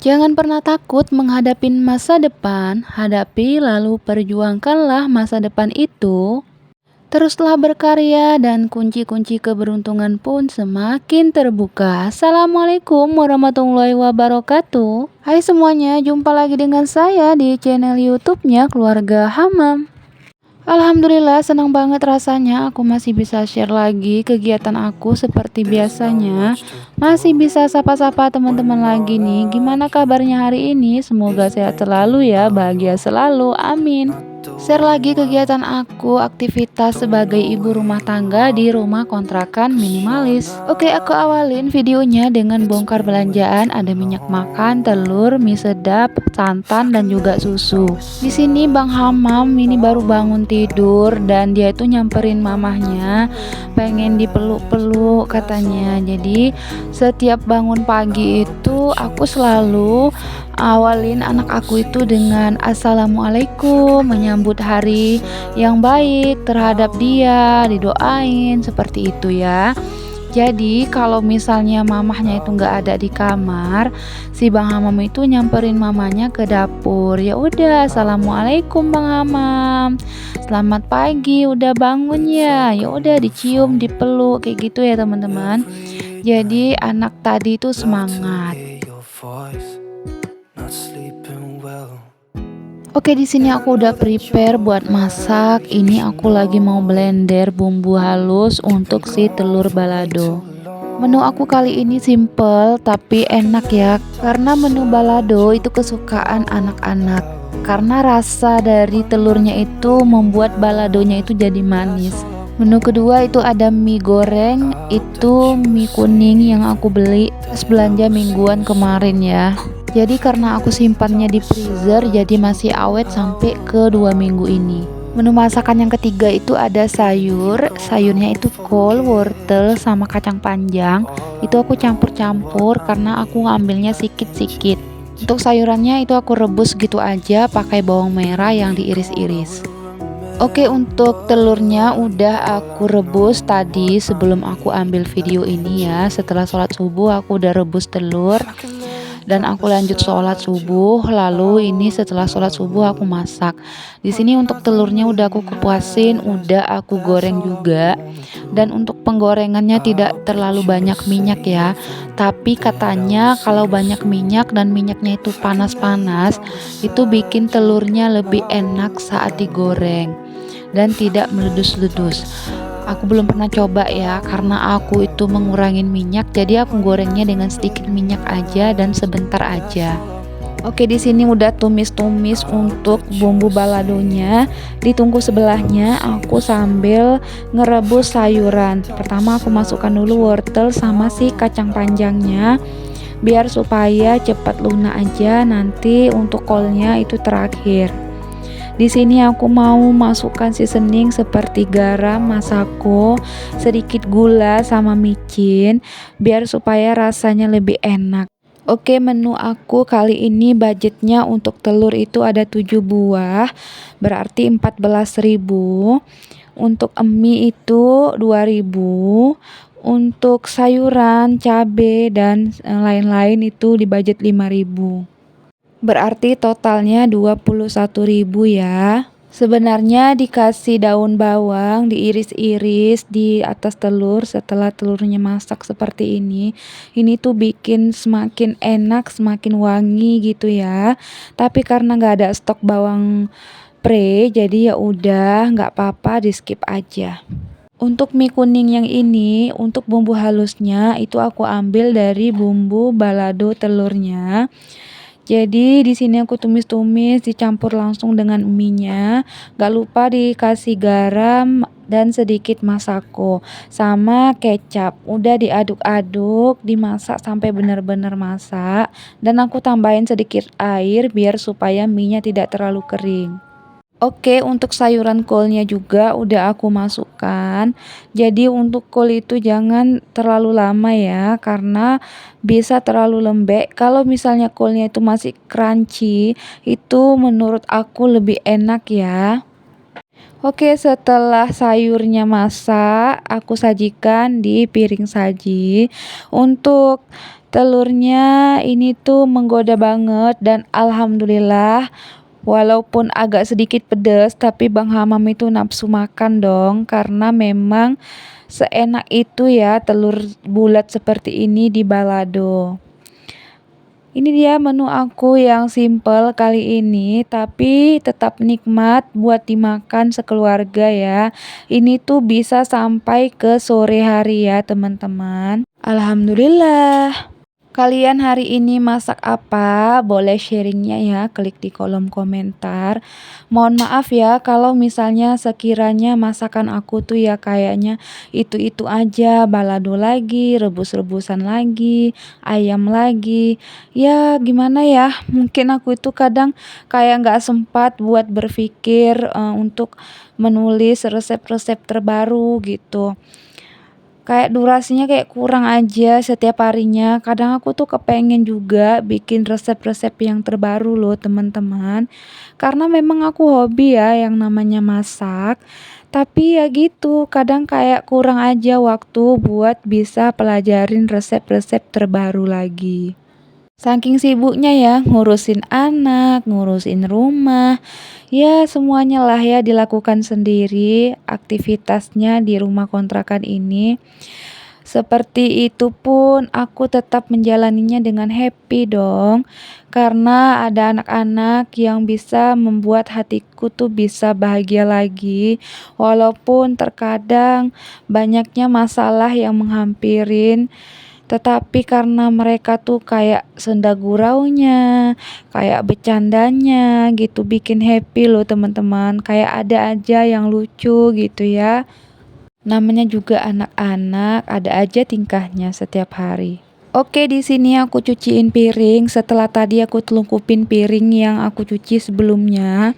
Jangan pernah takut menghadapi masa depan, hadapi lalu perjuangkanlah masa depan itu. Teruslah berkarya dan kunci-kunci keberuntungan pun semakin terbuka. Assalamualaikum warahmatullahi wabarakatuh. Hai semuanya, jumpa lagi dengan saya di channel YouTube-nya Keluarga Hamam. Alhamdulillah senang banget rasanya aku masih bisa share lagi kegiatan aku seperti biasanya. Masih bisa sapa-sapa teman-teman lagi nih. Gimana kabarnya hari ini? Semoga sehat selalu ya, bahagia selalu. Amin. Share lagi kegiatan aku, aktivitas sebagai ibu rumah tangga di rumah kontrakan minimalis. Oke, aku awalin videonya dengan bongkar belanjaan. Ada minyak makan, telur, mie sedap, santan dan juga susu. Di sini Bang Hamam ini baru bangun tidur dan dia itu nyamperin mamahnya, pengen dipeluk-peluk katanya. Jadi setiap bangun pagi itu aku selalu awalin anak aku itu dengan assalamualaikum, menyambut hari yang baik terhadap dia, didoain seperti itu ya. Jadi kalau misalnya mamahnya itu nggak ada di kamar, si Bang Hamam itu nyamperin mamanya ke dapur. Ya udah, assalamualaikum Bang Hamam, selamat pagi, udah bangun ya? Ya udah dicium, dipeluk kayak gitu ya teman-teman. Jadi anak tadi itu semangat. Oke, di sini aku udah prepare buat masak. Ini aku lagi mau blender bumbu halus untuk si telur balado. Menu aku kali ini simple tapi enak ya. Karena menu balado itu kesukaan anak-anak. Karena rasa dari telurnya itu membuat baladonya itu jadi manis. Menu kedua itu ada mie goreng. Itu mie kuning yang aku beli pas belanja mingguan kemarin ya. Jadi karena aku simpannya di freezer, jadi masih awet sampai ke 2 minggu ini. Menu masakan yang ketiga itu ada sayur. Sayurnya itu kol, wortel, sama kacang panjang. Itu aku campur-campur karena aku ngambilnya sikit-sikit. Untuk sayurannya itu aku rebus gitu aja pakai bawang merah yang diiris-iris. Oke, untuk telurnya udah aku rebus tadi sebelum aku ambil video ini ya. Setelah sholat subuh aku udah rebus telur dan aku lanjut sholat subuh. Lalu ini setelah sholat subuh aku masak. Di sini untuk telurnya udah aku kupasin, udah aku goreng juga. Dan untuk penggorengannya tidak terlalu banyak minyak ya. Tapi katanya kalau banyak minyak dan minyaknya itu panas-panas, itu bikin telurnya lebih enak saat digoreng dan tidak meledus-ledus. Aku belum pernah coba ya, karena aku itu mengurangin minyak, jadi aku gorengnya dengan sedikit minyak aja dan sebentar aja. Oke, di sini udah tumis-tumis untuk bumbu baladonya. Ditunggu sebelahnya aku sambil ngerebus sayuran. Pertama aku masukkan dulu wortel sama si kacang panjangnya biar supaya cepat lunak aja. Nanti untuk kolnya itu terakhir. Di sini aku mau masukkan seasoning seperti garam, masako, sedikit gula sama micin biar supaya rasanya lebih enak. Oke, menu aku kali ini budgetnya untuk telur itu ada 7 buah, berarti 14.000. Untuk mie itu 2.000. Untuk sayuran, cabai dan lain-lain itu di budget 5.000. Berarti totalnya 21.000 ya. Sebenarnya dikasih daun bawang, diiris-iris di atas telur setelah telurnya masak seperti ini. Ini tuh bikin semakin enak, semakin wangi gitu ya. Tapi karena nggak ada stok bawang pre, jadi ya udah nggak apa-apa, di skip aja. Untuk mie kuning yang ini, untuk bumbu halusnya itu aku ambil dari bumbu balado telurnya. Jadi di sini aku tumis-tumis, dicampur langsung dengan mie-nya. Gak lupa dikasih garam dan sedikit masako sama kecap. Udah diaduk-aduk, dimasak sampai benar-benar masak. Dan aku tambahin sedikit air biar supaya mie-nya tidak terlalu kering. Oke, untuk sayuran kolnya juga udah aku masukkan. Jadi untuk kol itu jangan terlalu lama ya, karena bisa terlalu lembek. Kalau misalnya kolnya itu masih crunchy, itu menurut aku lebih enak ya. Oke, setelah sayurnya masak, aku sajikan di piring saji. Untuk telurnya ini tuh menggoda banget dan alhamdulillah walaupun agak sedikit pedas tapi Bang Hamam itu nafsu makan dong karena memang seenak itu ya telur bulat seperti ini di balado. Ini dia menu aku yang simple kali ini, tapi tetap nikmat buat dimakan sekeluarga ya. Ini tuh bisa sampai ke sore hari ya, teman-teman. Alhamdulillah. Kalian hari ini masak apa? Boleh sharingnya ya, klik di kolom komentar. Mohon maaf ya kalau misalnya sekiranya masakan aku tuh ya kayaknya itu-itu aja, balado lagi, rebus-rebusan lagi, ayam lagi. Ya gimana ya, mungkin aku itu kadang kayak nggak sempat buat berpikir untuk menulis resep-resep terbaru gitu. Kayak durasinya kayak kurang aja setiap harinya. Kadang aku tuh kepengen juga bikin resep-resep yang terbaru loh teman-teman. Karena memang aku hobi ya yang namanya masak. Tapi ya gitu, kadang kayak kurang aja waktu buat bisa pelajarin resep-resep terbaru lagi. Saking sibuknya ya ngurusin anak, ngurusin rumah, ya semuanya lah ya dilakukan sendiri aktivitasnya di rumah kontrakan ini. Seperti itu pun aku tetap menjalaninya dengan happy dong. Karena ada anak-anak yang bisa membuat hatiku tuh bisa bahagia lagi. Walaupun terkadang banyaknya masalah yang menghampirin. Tetapi karena mereka tuh kayak senda guraunya, kayak bercandanya gitu bikin happy loh teman-teman. Kayak ada aja yang lucu gitu ya. Namanya juga anak-anak, ada aja tingkahnya setiap hari. Oke, di sini aku cuciin piring. Setelah tadi aku telungkupin piring yang aku cuci sebelumnya.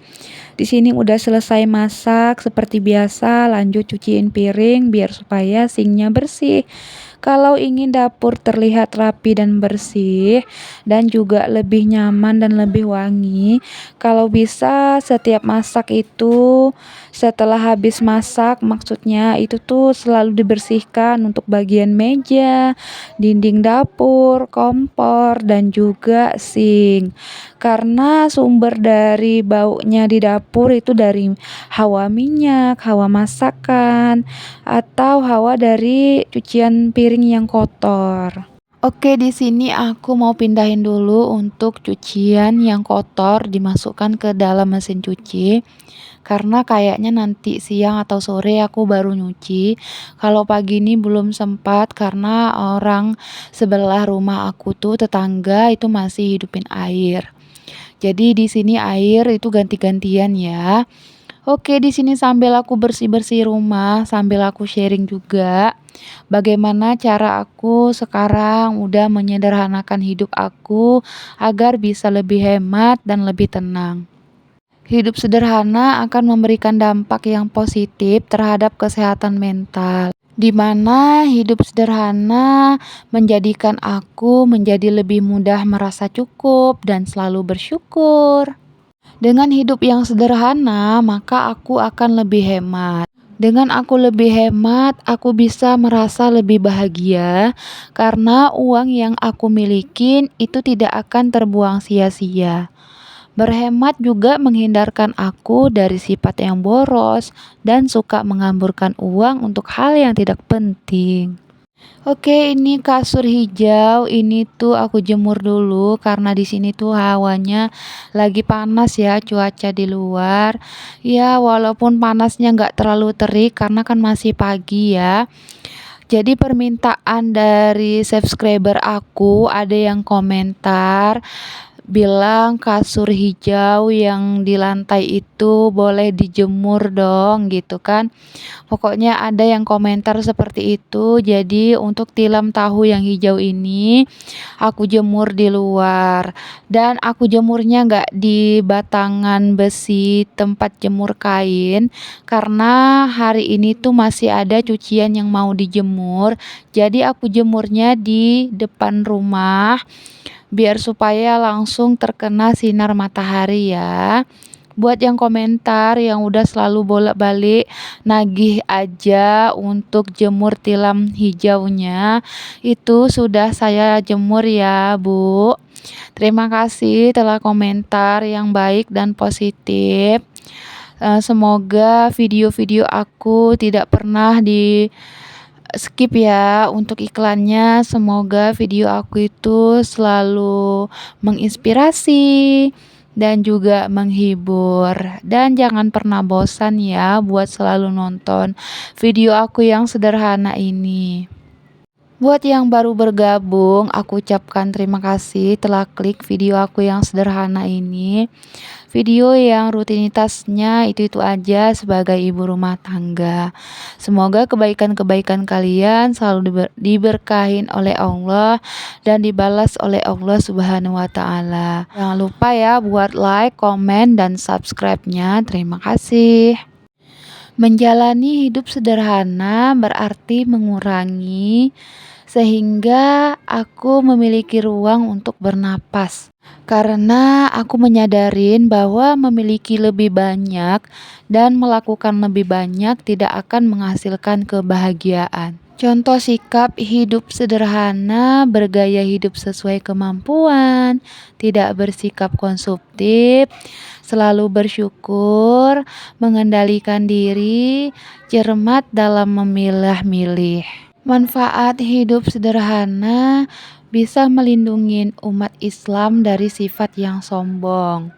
Di sini udah selesai masak seperti biasa, lanjut cuciin piring biar supaya sinknya bersih. Kalau ingin dapur terlihat rapi dan bersih dan juga lebih nyaman dan lebih wangi, kalau bisa setiap masak itu setelah habis masak maksudnya itu tuh selalu dibersihkan untuk bagian meja, dinding dapur, kompor dan juga sink. Karena sumber dari baunya di dapur itu dari hawa minyak, hawa masakan, atau hawa dari cucian piring yang kotor. Oke, di sini aku mau pindahin dulu untuk cucian yang kotor dimasukkan ke dalam mesin cuci. Karena kayaknya nanti siang atau sore aku baru nyuci. Kalau pagi ini belum sempat karena orang sebelah rumah aku tuh tetangga itu masih hidupin air. Jadi di sini air itu ganti-gantian ya. Oke, di sini sambil aku bersih-bersih rumah, sambil aku sharing juga bagaimana cara aku sekarang udah menyederhanakan hidup aku agar bisa lebih hemat dan lebih tenang. Hidup sederhana akan memberikan dampak yang positif terhadap kesehatan mental, di mana hidup sederhana menjadikan aku menjadi lebih mudah merasa cukup dan selalu bersyukur. Dengan hidup yang sederhana, maka aku akan lebih hemat. Dengan aku lebih hemat, aku bisa merasa lebih bahagia karena uang yang aku milikin itu tidak akan terbuang sia-sia. Berhemat juga menghindarkan aku dari sifat yang boros dan suka mengamburkan uang untuk hal yang tidak penting. Oke, ini kasur hijau. Ini tuh aku jemur dulu karena di sini tuh hawanya lagi panas ya, cuaca di luar. Ya, walaupun panasnya nggak terlalu terik karena kan masih pagi ya. Jadi permintaan dari subscriber aku ada yang komentar bilang kasur hijau yang di lantai itu boleh dijemur dong gitu kan. Pokoknya ada yang komentar seperti itu. Jadi untuk tilam tahu yang hijau ini aku jemur di luar. Dan aku jemurnya nggak di batangan besi tempat jemur kain. Karena hari ini tuh masih ada cucian yang mau dijemur. Jadi aku jemurnya di depan rumah biar supaya langsung terkena sinar matahari ya. Buat yang komentar yang udah selalu bolak-balik nagih aja untuk jemur tilam hijaunya, itu sudah saya jemur ya, Bu. Terima kasih telah komentar yang baik dan positif. Semoga video-video aku tidak pernah di skip ya untuk iklannya. Semoga video aku itu selalu menginspirasi dan juga menghibur. Dan jangan pernah bosan ya buat selalu nonton video aku yang sederhana ini. Buat yang baru bergabung, aku ucapkan terima kasih telah klik video aku yang sederhana ini. Video yang rutinitasnya itu-itu aja sebagai ibu rumah tangga. Semoga kebaikan-kebaikan kalian selalu diberkahin oleh Allah dan dibalas oleh Allah Subhanahu wa taala. Jangan lupa ya buat like, komen, dan subscribe-nya. Terima kasih. Menjalani hidup sederhana berarti mengurangi, sehingga aku memiliki ruang untuk bernapas. Karena aku menyadarin bahwa memiliki lebih banyak dan melakukan lebih banyak tidak akan menghasilkan kebahagiaan. Contoh sikap hidup sederhana, bergaya hidup sesuai kemampuan, tidak bersikap konsumtif, selalu bersyukur, mengendalikan diri, cermat dalam memilah-milih. Manfaat hidup sederhana bisa melindungi umat Islam dari sifat yang sombong.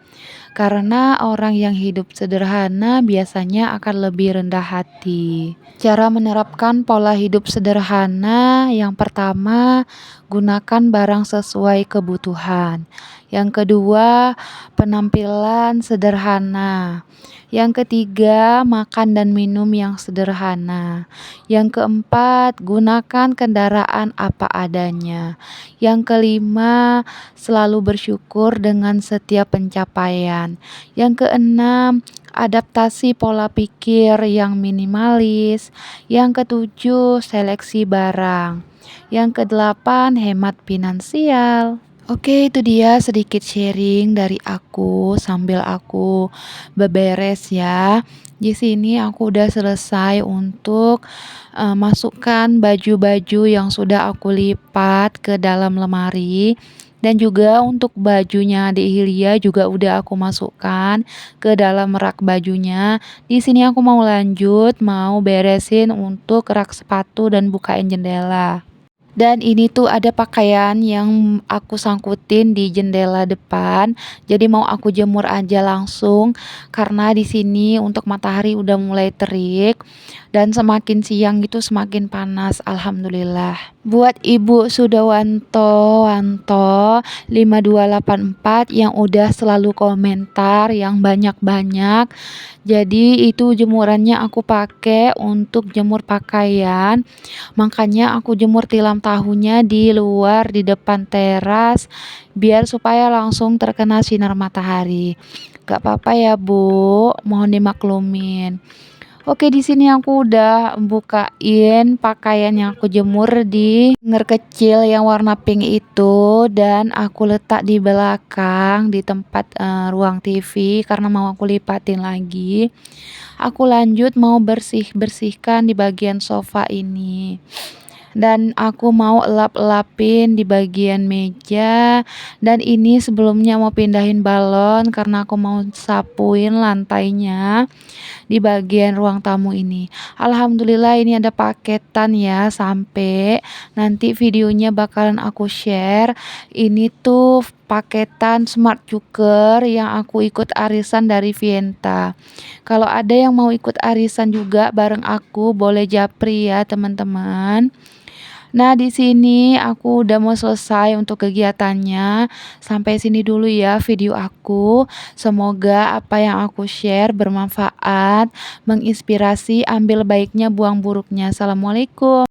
Karena orang yang hidup sederhana biasanya akan lebih rendah hati. Cara menerapkan pola hidup sederhana, yang pertama, gunakan barang sesuai kebutuhan. Yang kedua, penampilan sederhana. Yang ketiga, makan dan minum yang sederhana. Yang keempat, gunakan kendaraan apa adanya. Yang kelima, selalu bersyukur dengan setiap pencapaian. Yang keenam, adaptasi pola pikir yang minimalis. Yang ketujuh, seleksi barang. Yang kedelapan, hemat finansial. Oke, itu dia sedikit sharing dari aku sambil aku beberes ya. Di sini aku udah selesai untuk masukkan baju-baju yang sudah aku lipat ke dalam lemari. Dan juga untuk bajunya di Hilya juga udah aku masukkan ke dalam rak bajunya. Di sini aku mau lanjut, mau beresin untuk rak sepatu dan bukain jendela. Dan ini tuh ada pakaian yang aku sangkutin di jendela depan. Jadi mau aku jemur aja langsung karena di sini untuk matahari udah mulai terik dan semakin siang itu semakin panas. Alhamdulillah. Buat Ibu Sudawanto 5284 yang udah selalu komentar yang banyak-banyak. Jadi itu jemurannya aku pakai untuk jemur pakaian. Makanya aku jemur tilam tahunya di luar di depan teras biar supaya langsung terkena sinar matahari. Gak apa-apa ya Bu, mohon dimaklumin. Oke, di sini aku udah bukain pakaian yang aku jemur di hanger kecil yang warna pink itu dan aku letak di belakang di tempat ruang TV karena mau aku lipatin lagi. Aku lanjut mau bersihkan di bagian sofa ini. Dan aku mau elap-elapin di bagian meja. Dan ini sebelumnya mau pindahin balon karena aku mau sapuin lantainya di bagian ruang tamu ini. Alhamdulillah ini ada paketan ya, sampai nanti videonya bakalan aku share. Ini tuh paketan smart cooker yang aku ikut arisan dari Vienta. Kalau ada yang mau ikut arisan juga bareng aku, boleh japri ya teman-teman. Nah, di sini aku udah mau selesai untuk kegiatannya. Sampai sini dulu ya video aku. Semoga apa yang aku share bermanfaat, menginspirasi, ambil baiknya, buang buruknya. Assalamualaikum.